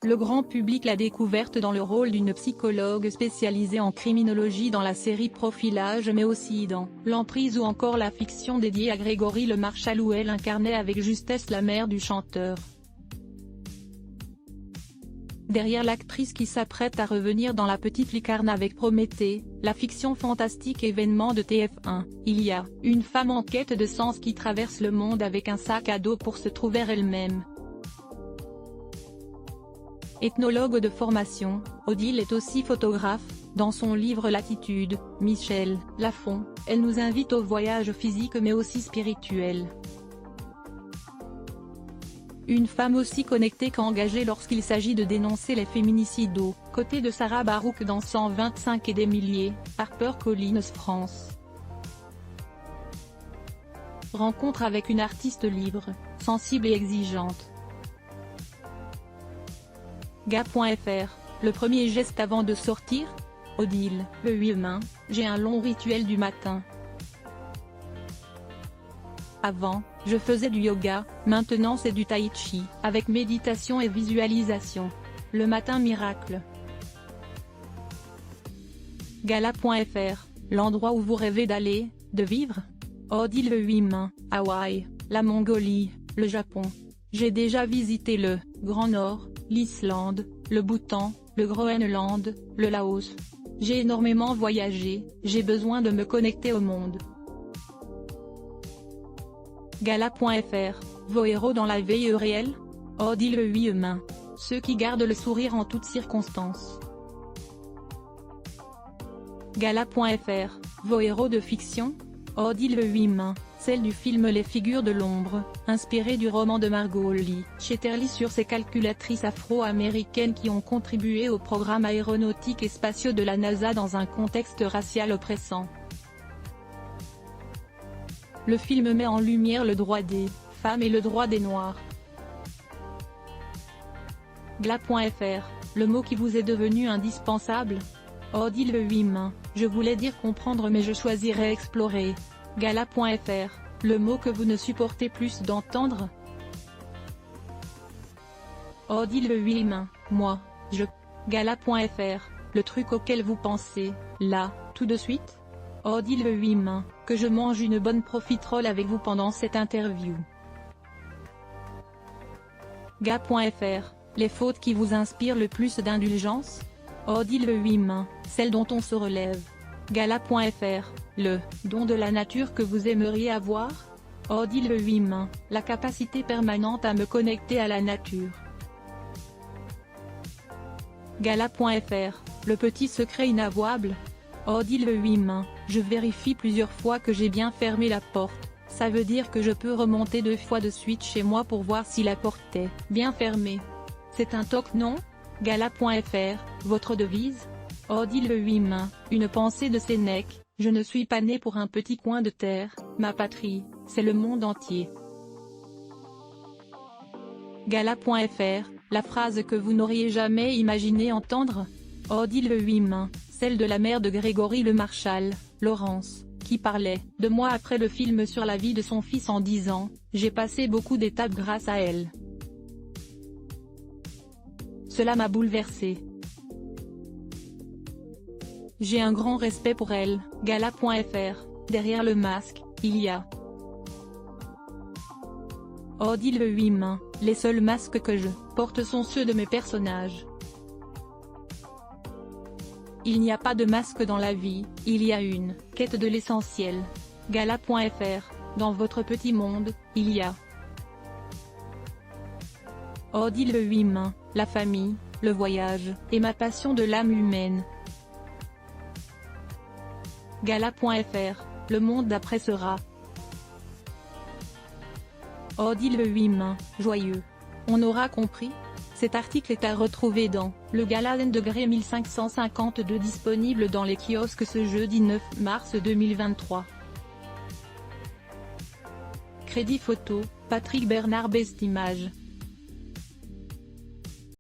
Le grand public l'a découverte dans le rôle d'une psychologue spécialisée en criminologie dans la série Profilage, mais aussi dans L'Emprise ou encore la fiction dédiée à Grégory Le Marchal où elle incarnait avec justesse la mère du chanteur. Derrière l'actrice qui s'apprête à revenir dans La Petite Lucarne avec Prométhée, la fiction fantastique événement de TF1, il y a une femme en quête de sens qui traverse le monde avec un sac à dos pour se trouver elle-même. Ethnologue de formation, Odile est aussi photographe. Dans son livre Latitude, Michel Lafon, elle nous invite au voyage physique mais aussi spirituel. Une femme aussi connectée qu'engagée lorsqu'il s'agit de dénoncer les féminicides aux côtés de Sarah Barouk dans 125 et des milliers, HarperCollins France. Rencontre avec une artiste libre, sensible et exigeante. Gars.fr, le premier geste avant de sortir ? Odile, le 8 mai, j'ai un long rituel du matin. Avant, je faisais du yoga, maintenant c'est du tai chi, avec méditation et visualisation. Le matin miracle. Gala.fr, l'endroit où vous rêvez d'aller, de vivre ? Odile le 8 mai, Hawaï, la Mongolie, le Japon. J'ai déjà visité le Grand Nord, l'Islande, le Bhoutan, le Groenland, le Laos. J'ai énormément voyagé, j'ai besoin de me connecter au monde. Gala.fr, vos héros dans la vie réelle ? Odile le 8 mai, ceux qui gardent le sourire en toutes circonstances. Gala.fr, vos héros de fiction ? Odile le 8 mai, celle du film Les Figures de l'ombre, inspiré du roman de Margot Lee Shetterly sur ces calculatrices afro-américaines qui ont contribué au programme aéronautique et spatiaux de la NASA dans un contexte racial oppressant. Le film met en lumière le droit des femmes et le droit des Noirs. Gla.fr, le mot qui vous est devenu indispensable ? Odile le 8 mai, je voulais dire comprendre mais je choisirais explorer. Gala.fr, le mot que vous ne supportez plus d'entendre ? Odile le 8 mai, moi, je. Gala.fr, le truc auquel vous pensez, là, tout de suite ? Odile le 8 mai, que je mange une bonne profiterole avec vous pendant cette interview. Gars.fr, les fautes qui vous inspirent le plus d'indulgence ? Odile le 8 mai, celle dont on se relève. Gala.fr, le don de la nature que vous aimeriez avoir ? Odile le 8 mai, la capacité permanente à me connecter à la nature. Gala.fr, le petit secret inavouable ? Odile le 8 mai, je vérifie plusieurs fois que j'ai bien fermé la porte, ça veut dire que je peux remonter 2 fois de suite chez moi pour voir si la porte est bien fermée. C'est un toc non ? Gala.fr, votre devise ? Odile le 8 mai, une pensée de Sénèque, je ne suis pas né pour un petit coin de terre, ma patrie, c'est le monde entier. Gala.fr, la phrase que vous n'auriez jamais imaginé entendre ? Odile le 8 mai, celle de la mère de Grégory Le Marchal, Laurence, qui parlait de moi après le film sur la vie de son fils en disant « J'ai passé beaucoup d'étapes grâce à elle. Cela m'a bouleversée. J'ai un grand respect pour elle. » Gala.fr, derrière le masque, il y a Odile le 8 mai, les seuls masques que je porte sont ceux de mes personnages. Il n'y a pas de masque dans la vie, il y a une quête de l'essentiel. Gala.fr, dans votre petit monde, il y a Odile le 8 mai, la famille, le voyage, et ma passion de l'âme humaine. Gala.fr, le monde d'après sera Odile le 8 mai, joyeux. On aura compris ? Cet article est à retrouver dans Le Gala Degré 1552 disponible dans les kiosques ce jeudi 9 mars 2023. Crédit photo, Patrick Bernard Best Images.